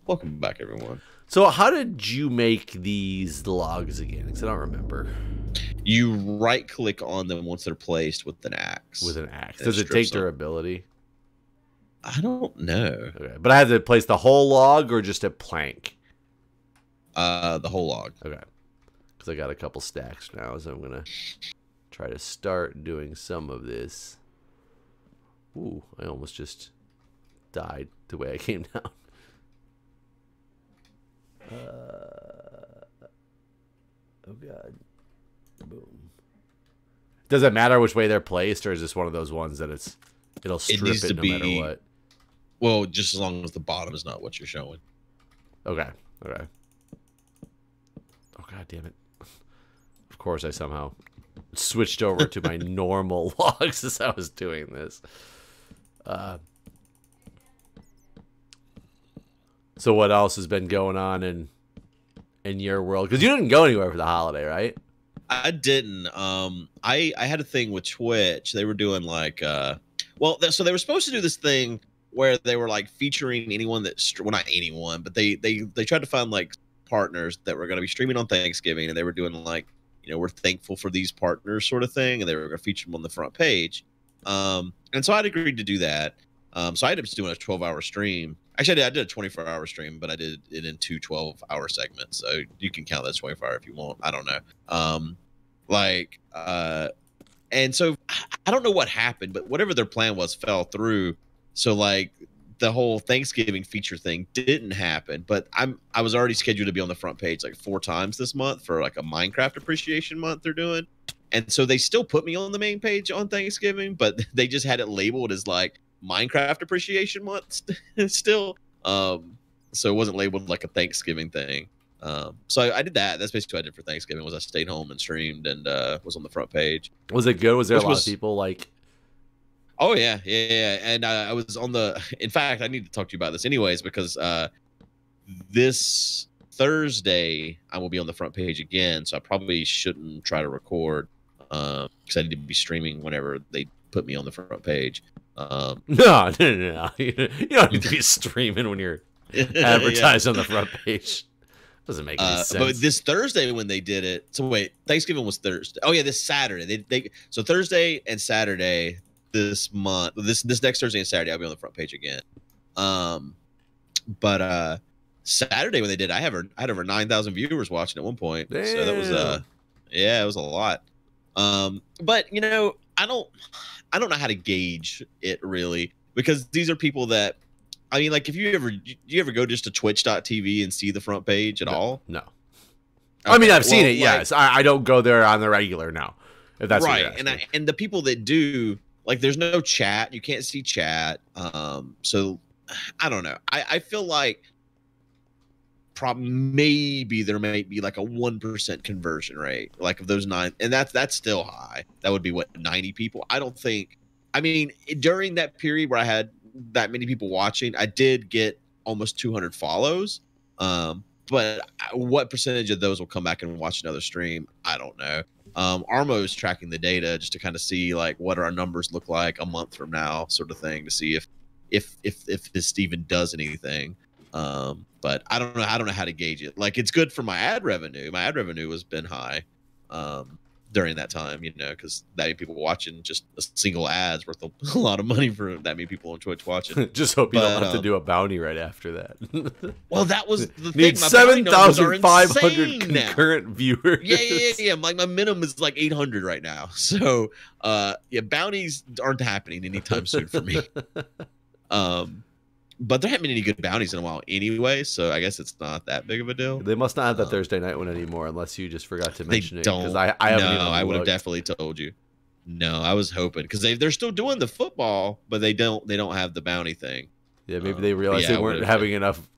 Welcome back, everyone. So how did you make these logs again? Because I don't remember. You right-click on them once they're placed with an axe. With an axe. And Does it take strips them. durability? I don't know. Okay. But I have to place the whole log or just a plank? The whole log. Okay. Because I got a couple stacks now, so I'm going to try to start doing some of this. Ooh, I almost just died the way I came down. Oh god. Boom. Does it matter which way they're placed, or is this one of those ones that it'll strip it no matter what? Well, just as long as the bottom is not what you're showing. Okay. Okay. Oh god damn it. Of course I somehow switched over to my normal logs as I was doing this. So what else has been going on in your world? Because you didn't go anywhere for the holiday, right? I didn't. I had a thing with Twitch. They were doing like, so they were supposed to do this thing where they were like featuring anyone well, not anyone, but they tried to find like partners that were going to be streaming on Thanksgiving, and they were doing like, we're thankful for these partners sort of thing, and they were going to feature them on the front page. And so I'd agreed to do that. So I ended up just doing a 12-hour stream. Actually, I did a 24-hour stream, but I did it in two 12-hour segments. So you can count that as 24-hour if you want. I don't know. And so I don't know what happened, but whatever their plan was fell through. So like the whole Thanksgiving feature thing didn't happen, but I was already scheduled to be on the front page like 4 times this month for like a Minecraft appreciation month they're doing. And so they still put me on the main page on Thanksgiving, but they just had it labeled as like Minecraft appreciation month still. So it wasn't labeled like a Thanksgiving thing. So I did that. That's basically what I did for Thanksgiving. Was I stayed home and streamed and was on the front page. Was it good? Was there a lot of people like? Oh yeah. And I was on the. In fact, I need to talk to you about this anyways, because this Thursday I will be on the front page again. So I probably shouldn't try to record because I need to be streaming whenever they put me on the front page. No. You don't need to be streaming when you're advertised on the front page. Doesn't make any sense. But this Thursday when they did it, so wait, Thanksgiving was Thursday. Oh yeah, this Saturday. So Thursday and Saturday this month, this next Thursday and Saturday, I'll be on the front page again. But Saturday when they did, I had over 9,000 viewers watching at one point. Damn. So that was yeah, it was a lot. But I don't know how to gauge it really, because these are people that, I mean, like, if you ever go just to twitch.tv and see the front page at all? No. Okay. I mean, I've seen it, yes. I don't go there on the regular now, if that's right. What you're and the people that do, like, there's no chat. You can't see chat. So I don't know. I feel like maybe there might be like a 1% conversion rate, like of those 9, and that's still high. That would be what, 90 people. I don't think. I mean, during that period where I had that many people watching, I did get almost 200 follows. But what percentage of those will come back and watch another stream? I don't know. Armo is tracking the data just to kind of see like what our numbers look like a month from now, sort of thing, to see if this even does anything. But I don't know how to gauge it. Like, it's good for my ad revenue. My ad revenue has been high during that time, because that many people watching just a single ad's worth a lot of money for that many people on Twitch watching. Just hope you don't have to do a bounty right after that. Well, that was the thing. Need 7,500 concurrent viewers. Yeah. Like, my minimum is like 800 right now. So, yeah, bounties aren't happening anytime soon for me. But there haven't been any good bounties in a while anyway, so I guess it's not that big of a deal. They must not have that Thursday night one anymore, unless you just forgot to mention it. They don't. I haven't even I would have definitely told you. No, I was hoping, because they're still doing the football, but they don't have the bounty thing. Yeah, maybe they realized they weren't having enough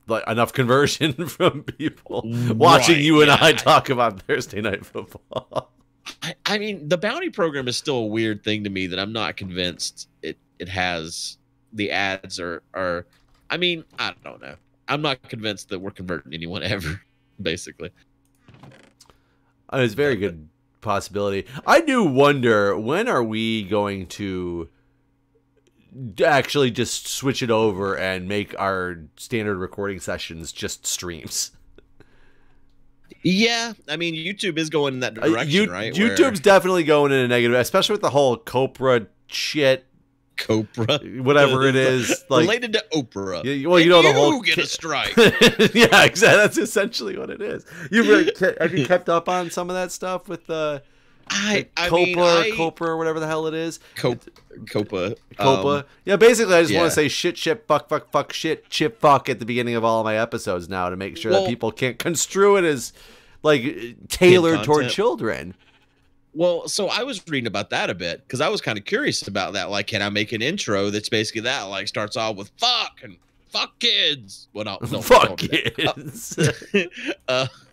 conversion from people watching you and I talk about Thursday night football. I mean, the bounty program is still a weird thing to me that I'm not convinced it has. The ads are. I mean, I don't know. I'm not convinced that we're converting anyone ever, basically. It's a very good possibility. I do wonder, when are we going to actually just switch it over and make our standard recording sessions just streams. Yeah, I mean, YouTube is going in that direction, right? YouTube's definitely going in a negative, especially with the whole Copra shit. Copra, whatever it is, like related to Oprah. Well, you know, the whole get a strike. Yeah, exactly. That's essentially what it is. Have you kept up on some of that stuff with the Copra or whatever the hell it is? Copa. Yeah, basically, I just want to say shit, fuck, shit, chip, fuck at the beginning of all of my episodes now to make sure that people can't construe it as like tailored toward children. Well, so I was reading about that a bit because I was kind of curious about that. Like, can I make an intro that's basically that? Like, starts off with fuck and fuck kids. Well, no, fuck kids.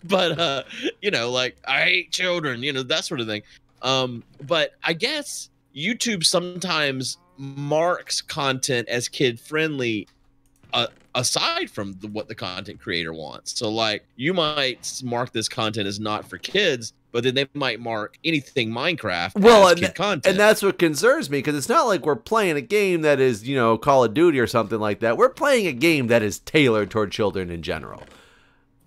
But you know, like I hate children. You know, that sort of thing. But I guess YouTube sometimes marks content as kid friendly. Aside from what the content creator wants. So like you might mark this content as not for kids, but then they might mark anything Minecraft as kid content. And that's what concerns me, because it's not like we're playing a game that is, you know, Call of Duty or something like that. We're playing a game that is tailored toward children in general.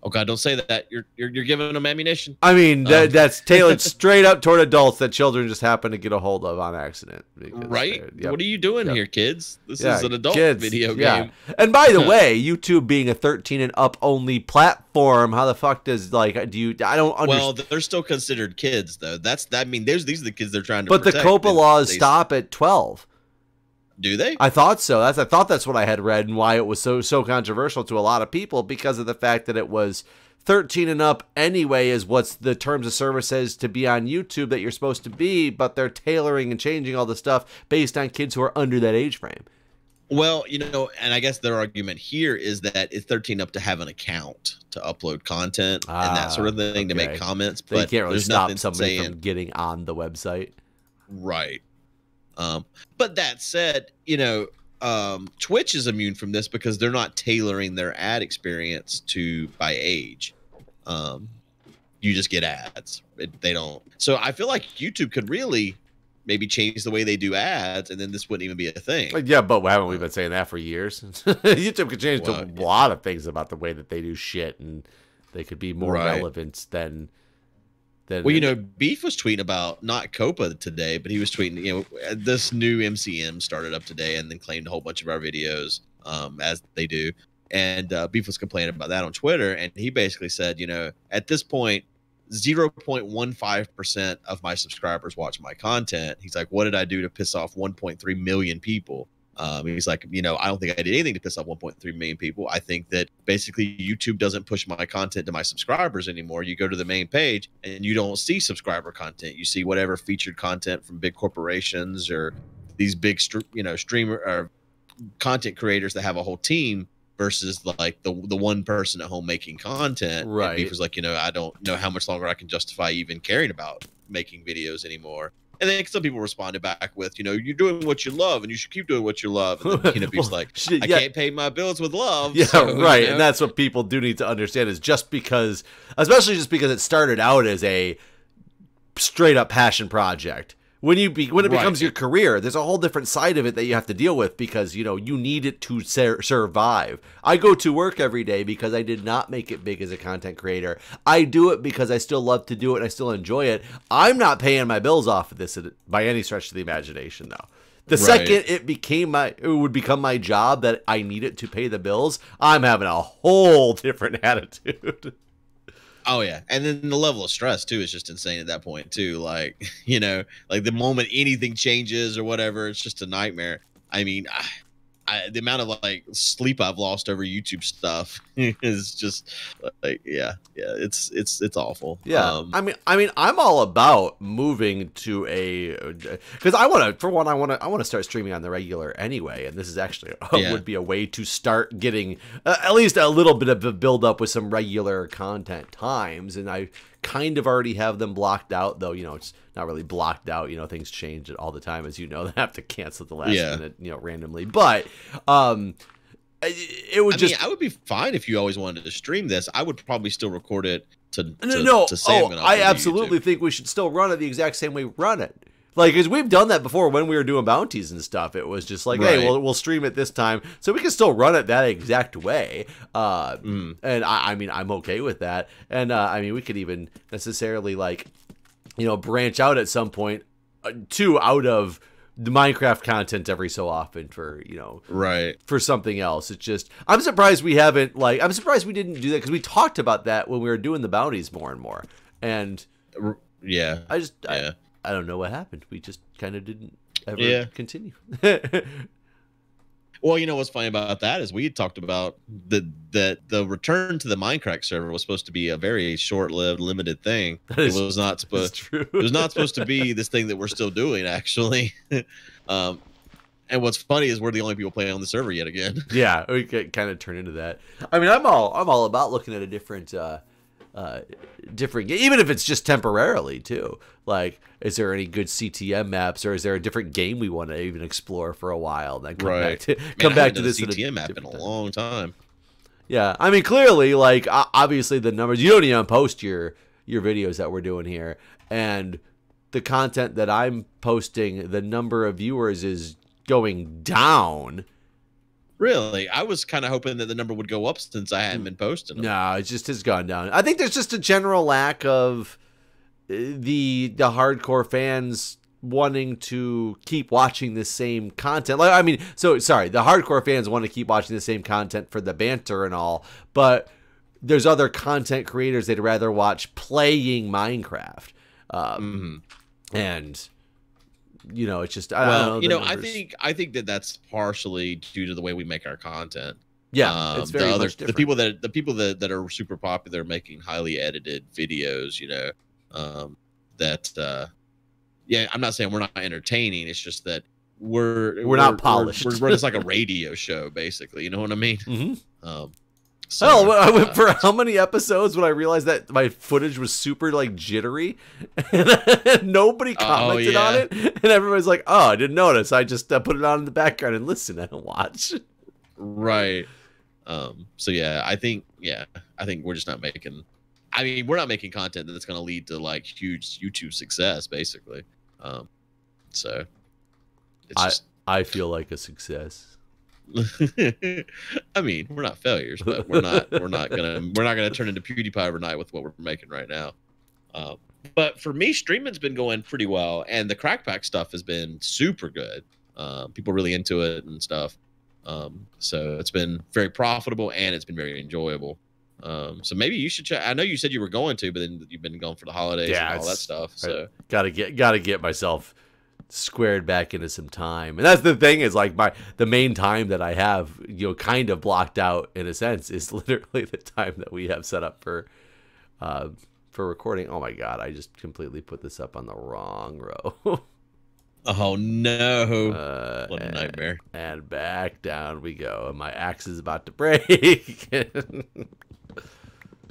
Oh God, don't say that. You're giving them ammunition. I mean, that's tailored straight up toward adults that children just happen to get a hold of on accident. Right? Yep. What are you doing here, kids? This is an adult video game. And by the way, YouTube being a 13 and up only platform, how the fuck does I don't understand. Well, they're still considered kids though. These are the kids they're trying to protect. But the COPA laws stop at 12. Do they? I thought so. I thought that's what I had read, and why it was so controversial to a lot of people, because of the fact that it was 13 and up anyway is what's the terms of service says to be on YouTube that you're supposed to be, but they're tailoring and changing all the stuff based on kids who are under that age frame. Well, you know, and I guess their argument here is that it's 13 up to have an account to upload content and that sort of thing, to make comments. But you can't really stop somebody from getting on the website. Right. But that said, you know, Twitch is immune from this because they're not tailoring their ad experience by age. You just get ads. They don't. So I feel like YouTube could really maybe change the way they do ads, and then this wouldn't even be a thing. Yeah, but haven't we been saying that for years? YouTube could change a lot of things about the way that they do shit, and they could be more relevant than. Well, you know, Beef was tweeting about not Copa today, but he was tweeting, you know, this new MCM started up today and then claimed a whole bunch of our videos, as they do. And Beef was complaining about that on Twitter. And he basically said, you know, at this point, 0.15% of my subscribers watch my content. He's like, what did I do to piss off 1.3 million people? He's like, you know, I don't think I did anything to piss off 1.3 million people. I think that basically YouTube doesn't push my content to my subscribers anymore. You go to the main page and you don't see subscriber content. You see whatever featured content from big corporations or these big, streamer or content creators that have a whole team versus like the one person at home making content. Right. And Beef was like, you know, I don't know how much longer I can justify even caring about making videos anymore. And then some people responded back with, you know, you're doing what you love and you should keep doing what you love. And then, you know, Beef's like, I can't pay my bills with love. Yeah, so, right. You know? And that's what people do need to understand is just because, especially just because it started out as a straight up passion project. When it becomes your career, there's a whole different side of it that you have to deal with because, you know, you need it to survive. I go to work every day because I did not make it big as a content creator. I do it because I still love to do it and I still enjoy it. I'm not paying my bills off of this by any stretch of the imagination, though. The second it would become my job that I need it to pay the bills, I'm having a whole different attitude. Oh yeah, and then the level of stress too is just insane at that point too. Like, you know, like the moment anything changes or whatever, it's just a nightmare. I mean, the amount of like sleep I've lost over YouTube stuff is just like, it's awful. Yeah, I mean, I'm all about moving to because I want to start streaming on the regular anyway, and this is actually would be a way to start getting at least a little bit of a build up with some regular content times, and I kind of already have them blocked out, though, you know, it's not really blocked out, you know, things change all the time, as you know. They have to cancel at the last minute, you know, randomly, but it would I would be fine if you always wanted to stream this. I would probably still record it to I absolutely think we should still run it the exact same way we run it. Like, because we've done that before when we were doing bounties and stuff. It was just like, hey, Right. we'll stream it this time, so we can still run it that exact way. And I mean, I'm okay with that. And I mean, we could even necessarily like, branch out at some point to out of the Minecraft content every so often for Right. for something else. It's just I'm surprised we haven't I'm surprised we didn't do that because we talked about that when we were doing the bounties more and more. And yeah, I don't know what happened. We just kind of didn't ever continue. Well, what's funny about that is we had talked about the return to the Minecraft server was supposed to be a very short-lived, limited thing. It was not supposed. It was not supposed to be this thing that we're still doing, actually. And what's funny is we're the only people playing on the server yet again. Yeah, we could kind of turn into that. I mean, I'm all about looking at a different even if it's just temporarily too. Like, is there any good CTM maps, or is there a different game we want to even explore for a while, then come back to this CTM map in a long time. Yeah, I mean, clearly, like, obviously the numbers, you don't even post your videos that we're doing here, and the content that I'm posting, the number of viewers is going down. Really? I was kind of hoping that the number would go up since I hadn't been posting them. No, it just has gone down. I think there's just a general lack of the hardcore fans wanting to keep watching the same content. Like, I mean, so sorry, the hardcore fans want to keep watching the same content for the banter and all, but there's other content creators they'd rather watch playing Minecraft. And it's just I don't know. I think that that's partially due to the way we make our content. Yeah, it's very much different. The people that are super popular are making highly edited videos. I'm not saying we're not entertaining. It's just that we're not polished. We're just like a radio show, basically. You know what I mean? Mm-hmm. So I went for how many episodes when I realized that my footage was super like jittery, and nobody commented on it, and everybody's like, "Oh, I didn't notice. I just put it on in the background and listen and watch." Right. So I think we're just not making. I mean, we're not making content that's going to lead to like huge YouTube success, basically. So it's I feel like a success. I mean, we're not failures, but we're not gonna turn into PewDiePie overnight with what we're making right now. But for me, streaming's been going pretty well, and the crack pack stuff has been super good. People are really into it and stuff. So it's been very profitable and it's been very enjoyable. So maybe you should check. I know you said you were going to, but then you've been gone for the holidays and all that stuff. So gotta get myself squared back into some time. And that's the thing, is like the main time that I have kind of blocked out in a sense is literally the time that we have set up for recording. Oh my god, I just completely put this up on the wrong row. Oh no, what a nightmare. And back down we go, and my axe is about to break.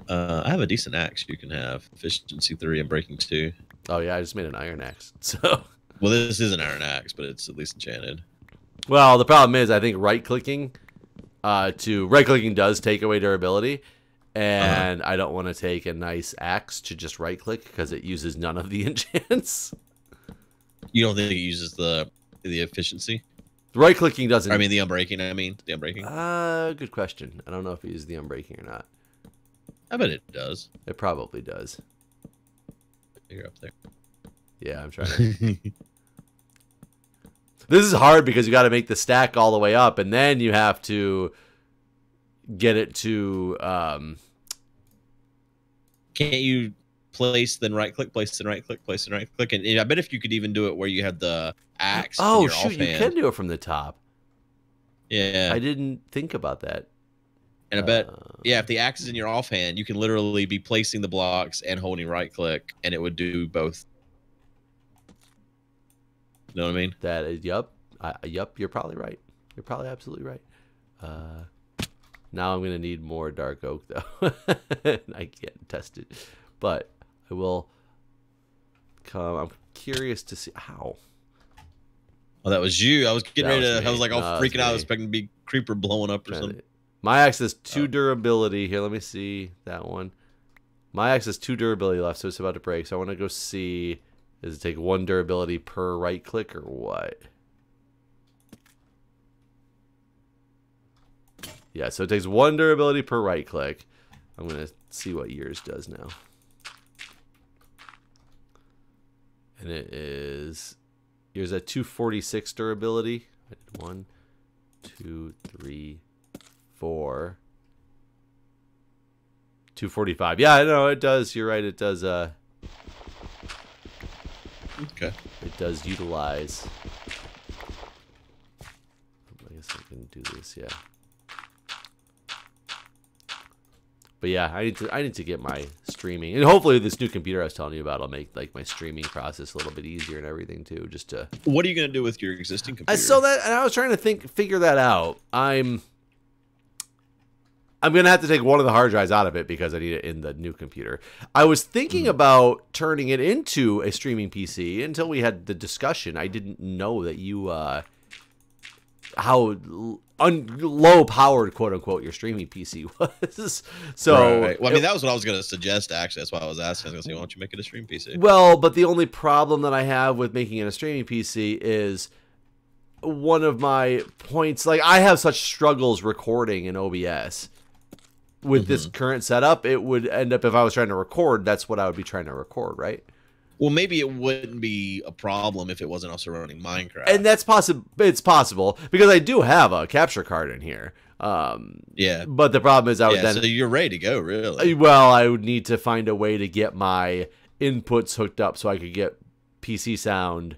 I have a decent axe you can have. Efficiency 3 and breaking 2. Oh yeah, I just made an iron axe. So well, this is an iron axe, but it's at least enchanted. Well, the problem is I think right-clicking does take away durability, and I don't want to take a nice axe to just right-click because it uses none of the enchants. You don't think it uses the efficiency? Right-clicking doesn't. I mean, the unbreaking. The unbreaking. Good question. I don't know if it uses the unbreaking or not. I bet it does. It probably does. You're up there. Yeah, I'm trying to. This is hard because you got to make the stack all the way up, and then you have to get it to. Can't you place then right click, place then right click, place then right click, and I bet if you could even do it where you have the axe. Oh shoot, you can do it from the top. Yeah, I didn't think about that. And I bet, if the axe is in your offhand, you can literally be placing the blocks and holding right click, and it would do both. You know what I mean? That is, yup. You're probably right. You're probably absolutely right. Now I'm gonna need more dark oak though. I can't test it, but I will come. I'm curious to see how. Oh, that was you. I was getting ready to. I was like all freaking out, expecting to be creeper blowing up or something. My axe has 2 durability. Here, let me see that one. My axe has 2 durability left, so it's about to break. So I want to go see Does it take 1 durability per right click or what? Yeah, so it takes 1 durability per right click. I'm going to see what yours does now. And it is... Yours at 246 durability. 1, 2, 3, 4. 245. Yeah, I know it does. You're right. It does. Okay. It does utilize. I guess I can do this. Yeah. But yeah, I need to get my streaming, and hopefully this new computer I was telling you about will make like my streaming process a little bit easier and everything too. Just to. What are you gonna do with your existing computer? I was trying to figure that out. I'm gonna have to take one of the hard drives out of it because I need it in the new computer. I was thinking about turning it into a streaming PC until we had the discussion. I didn't know that you how low powered, quote unquote, your streaming PC was. So, right. Well, I mean, that was what I was going to suggest. Actually, that's why I was asking. I was going to say, why don't you make it a stream PC? Well, but the only problem that I have with making it a streaming PC is one of my points. Like, I have such struggles recording in OBS. With this current setup, it would end up, if I was trying to record, that's what I would be trying to record, right? Well, maybe it wouldn't be a problem if it wasn't also running Minecraft. And that's possible. It's possible because I do have a capture card in here. Yeah. But the problem is I would then... So you're ready to go, really. Well, I would need to find a way to get my inputs hooked up so I could get PC sound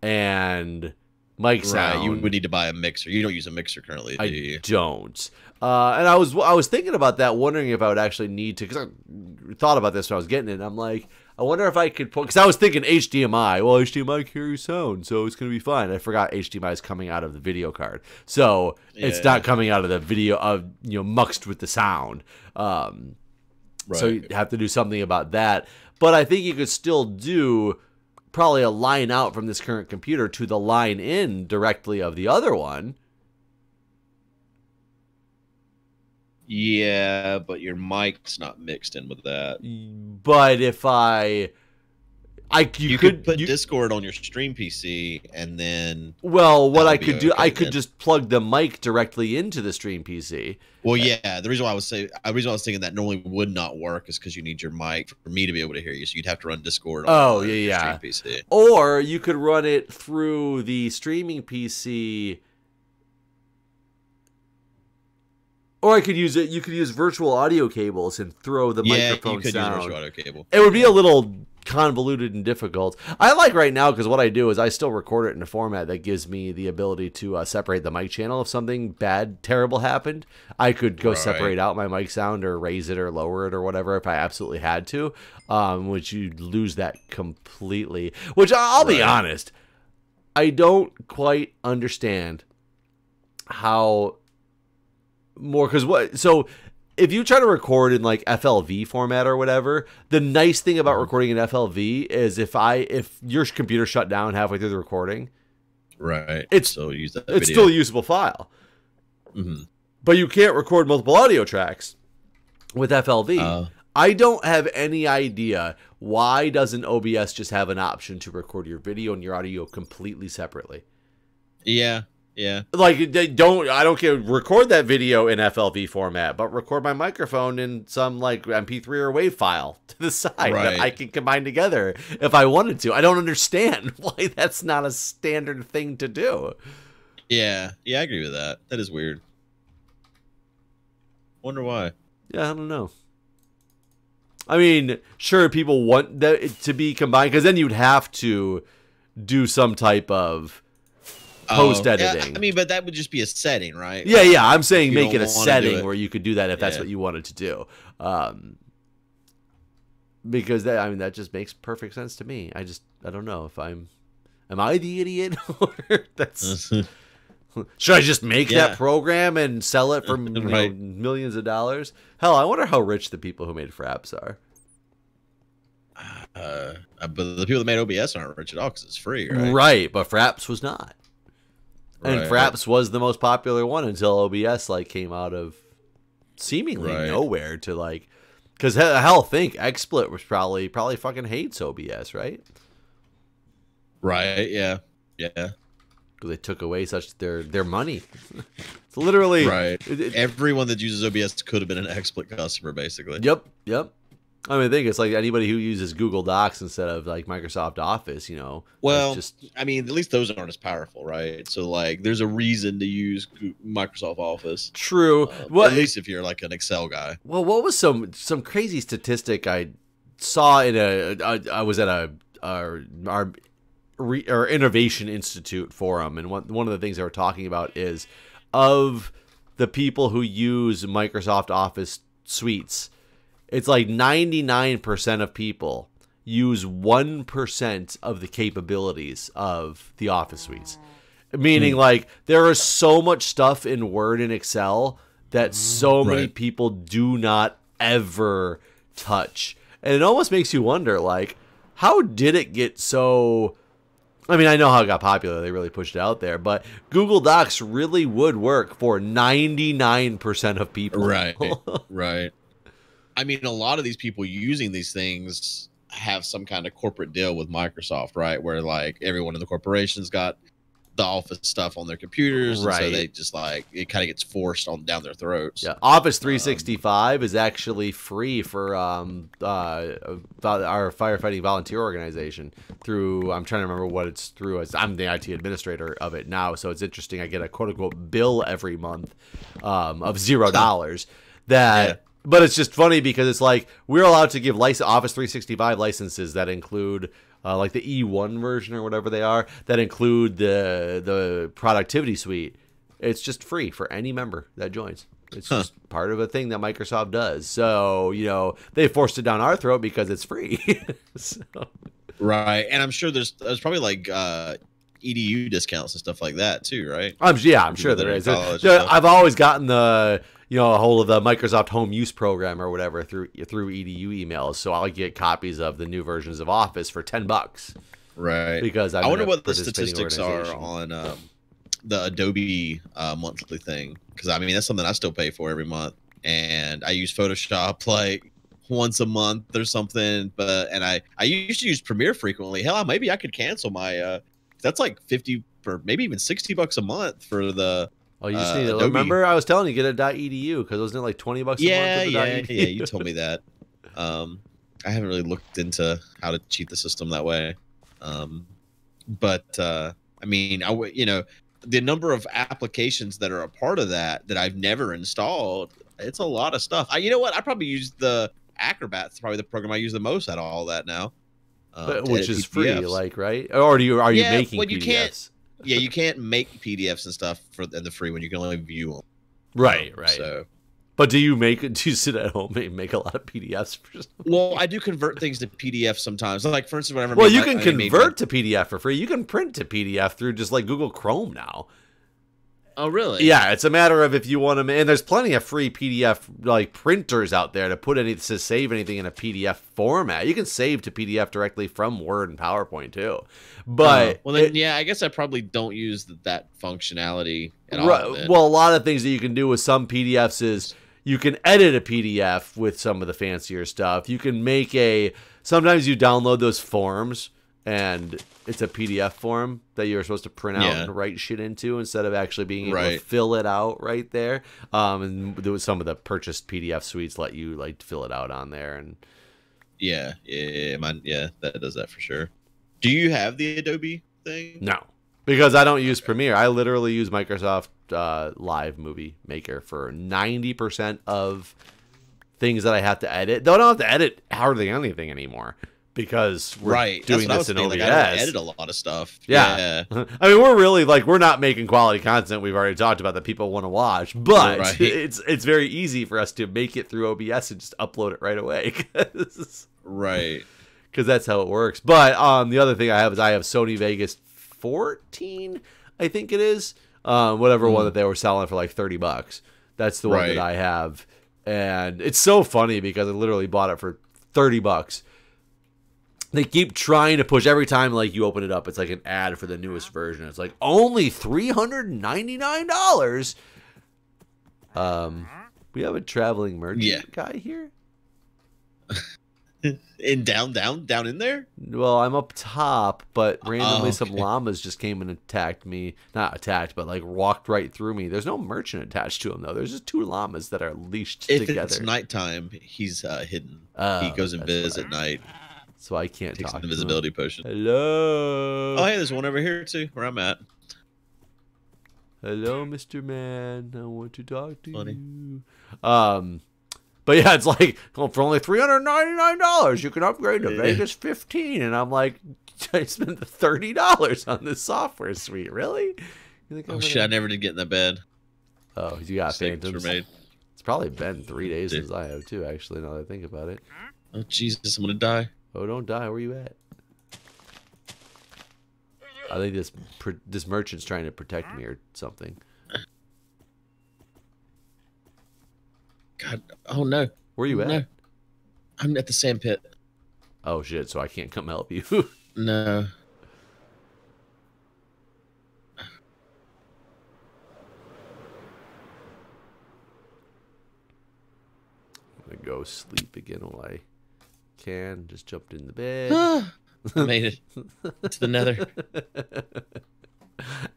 and mic sound. Right. You would need to buy a mixer. You don't use a mixer currently, do you? I don't. And I was thinking about that, wondering if I would actually need to, because I thought about this when I was getting it. And I'm like, I wonder if I could put, because I was thinking HDMI. Well, HDMI carries sound, so it's going to be fine. I forgot HDMI is coming out of the video card, so it's not coming out of the video of muxed with the sound. Right. So you have to do something about that. But I think you could still do probably a line out from this current computer to the line in directly of the other one. Yeah, but your mic's not mixed in with that. But if you could put Discord on your stream PC and then. Well, what I could do, I could just plug the mic directly into the stream PC. Well, yeah, the reason why I was thinking that normally would not work is because you need your mic for me to be able to hear you. So you'd have to run Discord on your stream PC. Or you could run it through the streaming PC. Or I could use it. You could use virtual audio cables and throw the microphone you could sound. use virtual audio cable. It would be a little convoluted and difficult. I like right now because what I do is I still record it in a format that gives me the ability to separate the mic channel if something bad, terrible happened. I could go separate out my mic sound or raise it or lower it or whatever if I absolutely had to, which you'd lose that completely. Which I'll be honest, I don't quite understand how. More because so if you try to record in like FLV format or whatever, the nice thing about recording in FLV is if your computer shut down halfway through the recording, it's still a usable file. But you can't record multiple audio tracks with FLV. I don't have any idea why doesn't OBS just have an option to record your video and your audio completely separately. Yeah. Like I don't care. Record that video in FLV format, but record my microphone in some like MP3 or WAV file to the side that I can combine together if I wanted to. I don't understand why that's not a standard thing to do. Yeah, I agree with that. That is weird. Wonder why. Yeah, I don't know. I mean, sure, people want that to be combined because then you'd have to do some type of post editing. Yeah, I mean, but that would just be a setting, right? Yeah. I'm saying make it a setting where you could do that if that's what you wanted to do. Because that just makes perfect sense to me. I don't know if am I the idiot or that's. Should I just make that program and sell it for millions of dollars? Hell, I wonder how rich the people who made Fraps are. But the people that made OBS aren't rich at all because it's free, right? Right, but Fraps was not. And Fraps was the most popular one until OBS came out of seemingly nowhere to because hell, think XSplit was probably fucking hates OBS, right? Right. Yeah. Yeah. Because they took away such their money. It's literally right. Everyone that uses OBS could have been an XSplit customer, basically. Yep. Yep. I mean, I think it's like anybody who uses Google Docs instead of like Microsoft Office, you know. Well, I mean, at least those aren't as powerful, right? So, like, there's a reason to use Microsoft Office. True. Well, at least if you're like an Excel guy. Well, what was some crazy statistic I saw in I was at our Innovation Institute forum, and one of the things they were talking about is of the people who use Microsoft Office suites. It's like 99% of people use 1% of the capabilities of the Office suites. Meaning, like, there is so much stuff in Word and Excel that so many people do not ever touch. And it almost makes you wonder, like, how did it get so... I mean, I know how it got popular. They really pushed it out there. But Google Docs really would work for 99% of people. Right, right. I mean, a lot of these people using these things have some kind of corporate deal with Microsoft, right? Where like everyone in the corporation's got the Office stuff on their computers, right? And so they just like it kind of gets forced on down their throats. Yeah, Office 365 is actually free for our firefighting volunteer organization. Through I'm trying to remember what it's through. I'm the IT administrator of it now, so it's interesting. I get a quote unquote bill every month of $0 that. Yeah. But it's just funny because it's like we're allowed to give Office 365 licenses that include like the E1 version or whatever they are that include the productivity suite. It's just free for any member that joins. It's just part of a thing that Microsoft does. So, you know, they forced it down our throat because it's free. So. Right. And I'm sure there's probably like EDU discounts and stuff like that too, right? I'm sure there is. I've always gotten a hold of the Microsoft Home Use Program or whatever through EDU emails, so I'll get copies of the new versions of Office for $10. Right. Because I wonder what the statistics are on the Adobe monthly thing, because I mean that's something I still pay for every month, and I use Photoshop like once a month or something. And I used to use Premiere frequently. Hell, maybe I could cancel my. That's like 50 or maybe even $60 a month for the. Oh, you just need to remember I was telling you get a .edu because wasn't it like $20 a month? Yeah, you told me that. I haven't really looked into how to cheat the system that way. I mean, the number of applications that are a part of that I've never installed, it's a lot of stuff. You know what? I probably use the Acrobat. It's probably the program I use the most out of all that now. Which is free, like, right? Or are you making PDFs? Yeah, you can't make PDFs and stuff in the free one. You can only view them. Right. So, but do you sit at home and make a lot of PDFs? Well, I do convert things to PDF sometimes. Like for instance, whenever. Well, you can convert to PDF for free. You can print to PDF through just like Google Chrome now. Oh, really? Yeah, it's a matter of if you want to, and there's plenty of free PDF like printers out there to save anything in a PDF format. You can save to PDF directly from Word and PowerPoint too. But well, then I guess I probably don't use that functionality at all. Well, a lot of things that you can do with some PDFs is you can edit a PDF with some of the fancier stuff. You can sometimes you download those forms and it's a PDF form that you're supposed to print out and write shit into instead of actually being able to fill it out right there. And there was some of the purchased PDF suites let you like fill it out on there. And that does that for sure. Do you have the Adobe thing? No, because I don't use Premiere. I literally use Microsoft Live Movie Maker for 90% of things that I have to edit. Though I don't have to edit hardly anything anymore. Because we're doing this in OBS. Like, I edit a lot of stuff. Yeah. I mean, we're really we're not making quality content. We've already talked about that people want to watch, but it's very easy for us to make it through OBS and just upload it right away. Because that's how it works. But the other thing I have Sony Vegas 14, I think it is. Whatever one that they were selling for like $30. That's the one that I have. And it's so funny because I literally bought it for $30. They keep trying to push every time like you open it up. It's like an ad for the newest version. It's like only $399. We have a traveling merchant guy here. In down in there? Well, I'm up top, but randomly Oh, some okay. llamas just came and attacked me. Not attacked, but like walked right through me. There's no merchant attached to him though. There's just two llamas that are leashed If together. it's nighttime, he's hidden. He Oh, goes that's invis why. at night. So I can't Takes talk an to him. invisibility potion. Hello. Oh, hey, there's one over here too, where I'm at. Hello, Mr. Man. I want to talk to Funny. you. But yeah, it's like, well, for only $399, you can upgrade to Vegas 15. And I'm like, I spent $30 on this software suite. Really? You think Oh shit! I never did get in that bed. Oh, you got Mistakes phantoms. were made. It's probably been 3 days Dude. since I have too. Actually, now that I think about it. Oh Jesus! I'm gonna die. Oh, don't die. Where you at? I think this merchant's trying to protect me or something. God! Oh no! Where you at? No. I'm at the sand pit. Oh shit! So I can't come help you. No. I'm gonna go sleep again while I can. Just jumped in the bed. I made it to the nether.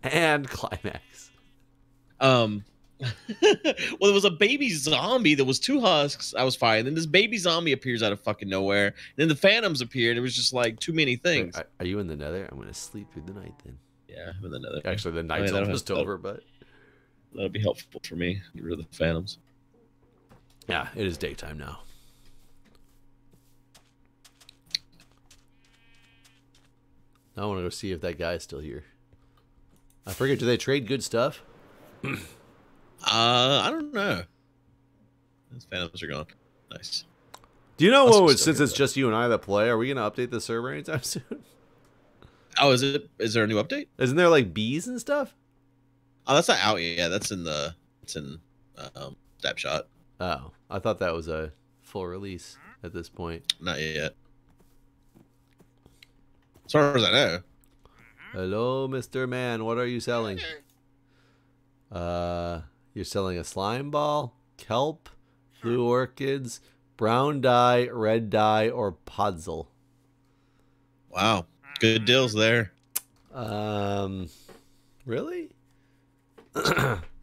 And climax. Well, there was a baby zombie that was two husks. I was fine. Then this baby zombie appears out of fucking nowhere. Then the phantoms appeared. It was just like too many things. Wait, are you in the nether? I'm gonna sleep through the night then. Yeah, I'm in the nether. Actually, the night's that'll almost help. over, but That'll be helpful for me. Get rid of the phantoms. yeah, it is daytime now. I want to go see if that guy's still here. I forget. Do they trade good stuff? I don't know. Those phantoms are gone. Nice. Do you know Must be what? still Since here, it's just you and I that play, are we gonna update the server anytime soon? Oh, is it? Is there a new update? Isn't there like bees and stuff? Oh, that's not out yet. Yeah, that's in the. It's in Snapshot. Oh, I thought that was a full release at this point. Not yet. As far as I know. Hello, Mr. Man. What are you selling? You're selling a slime ball, kelp, blue orchids, brown dye, red dye, or puzzle. Wow, good deals there. Really?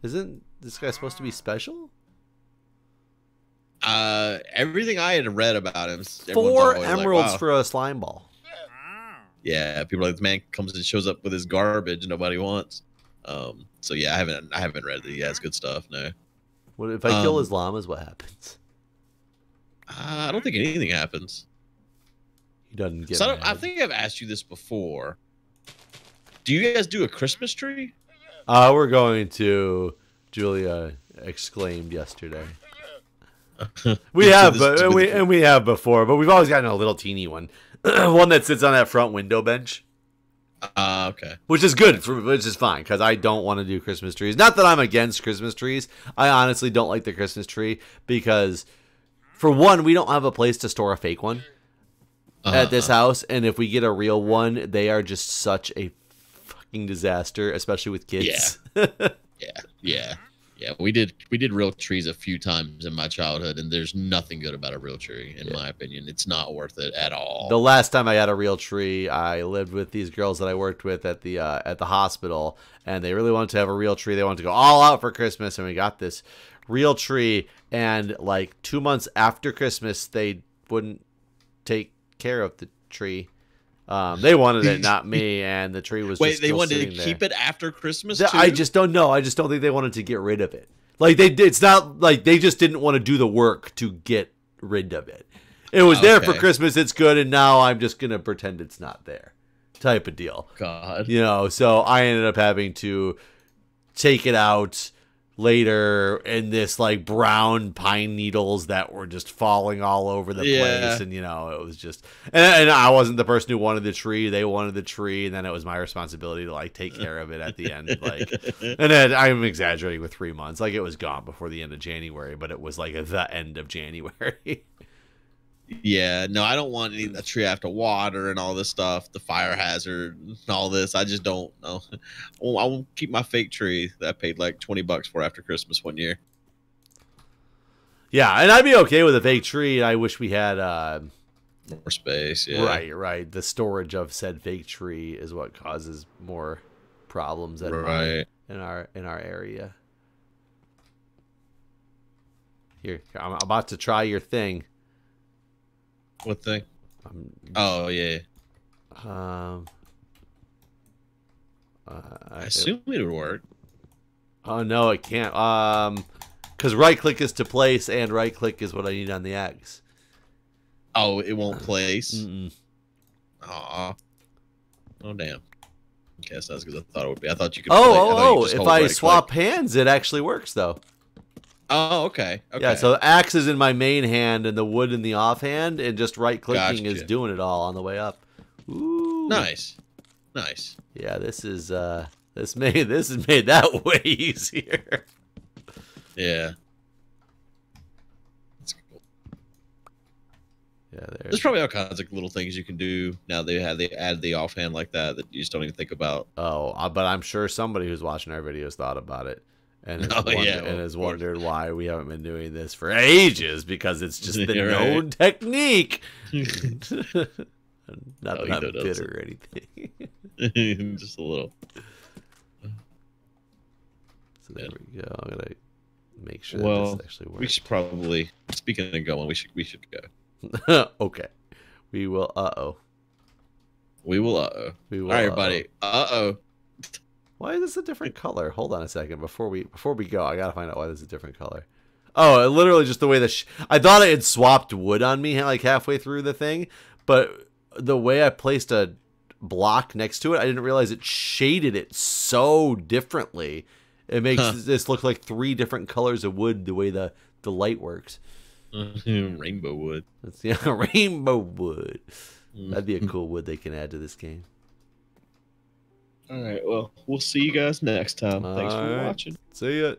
Isn't this guy supposed to be special? Everything I had read about him. 4 emeralds wow. for a slime ball. Yeah, people are like, this man comes and shows up with his garbage nobody wants. So yeah, I haven't read that he has good stuff. No. What if I kill his llamas? What happens? I don't think anything happens. He doesn't get. So mad. I think I've asked you this before. Do you guys do a Christmas tree? We're going to. Julia exclaimed yesterday. We have, we have before, but we've always gotten a little teeny one, one that sits on that front window bench. Okay. Which is good, which is fine, because I don't want to do Christmas trees. Not that I'm against Christmas trees. I honestly don't like the Christmas tree because, for one, we don't have a place to store a fake one at this house, and if we get a real one, they are just such a fucking disaster, especially with kids. Yeah. We did real trees a few times in my childhood, and there's nothing good about a real tree, in my opinion. It's not worth it at all. The last time I had a real tree, I lived with these girls that I worked with at the hospital, and they really wanted to have a real tree. They wanted to go all out for Christmas, and we got this real tree. And like 2 months after Christmas, they wouldn't take care of the tree. They wanted it, not me, and the tree was just they still wanted to sitting keep there. it after Christmas too? I just don't know. I just don't think they wanted to get rid of it. Like they did. It's not like they just didn't want to do the work to get rid of it. It was there for Christmas. It's good, and now I'm just gonna pretend it's not there, type of deal. God, So I ended up having to take it out later in this like brown pine needles that were just falling all over the place, and it was just and I wasn't the person who wanted the tree. They wanted the tree, and then it was my responsibility to like take care of it at the end. Like, and then I'm exaggerating with 3 months. Like it was gone before the end of January, but it was like at the end of January. Yeah, no, I don't want a tree I have to water and all this stuff, the fire hazard and all this. I just don't know. I won't keep my fake tree that I paid like $20 for after Christmas one year. Yeah, and I'd be okay with a fake tree. I wish we had More space, yeah. Right. The storage of said fake tree is what causes more problems in our area. Here, I'm about to try your thing. What thing? Oh yeah. I assume it would work. Oh no, it can't. Because right click is to place, and right click is what I need on the X. Oh, it won't place. Mm-mm. Aw. Oh damn. Okay, that's not as good as I thought it would be. I thought you could. If I swap hands, it actually works though. Oh, okay. Yeah, so the axe is in my main hand and the wood in the offhand, and just right clicking is doing it all on the way up. Ooh. Nice. Yeah, this is this has made that way easier. Yeah. That's cool. Yeah, there's probably all kinds of little things you can do now. They add the offhand like that you just don't even think about. Oh, but I'm sure somebody who's watching our videos thought about it. And has wondered why we haven't been doing this for ages, because it's just the known technique. Not that I'm bitter or anything. Just a little. So there we go. I'm gonna make sure that this actually works. We should probably, speaking of going, we should go. Okay. We will. We will. All right, everybody. Why is this a different color? Hold on a second. Before we go, I gotta find out why this is a different color. Oh, literally just the way I thought it had swapped wood on me like halfway through the thing, but the way I placed a block next to it, I didn't realize it shaded it so differently. It makes this look like 3 different colors of wood the way the light works. Rainbow wood. Rainbow wood. That'd be a cool wood they can add to this game. All right, well, we'll see you guys next time. Thanks for watching. See ya.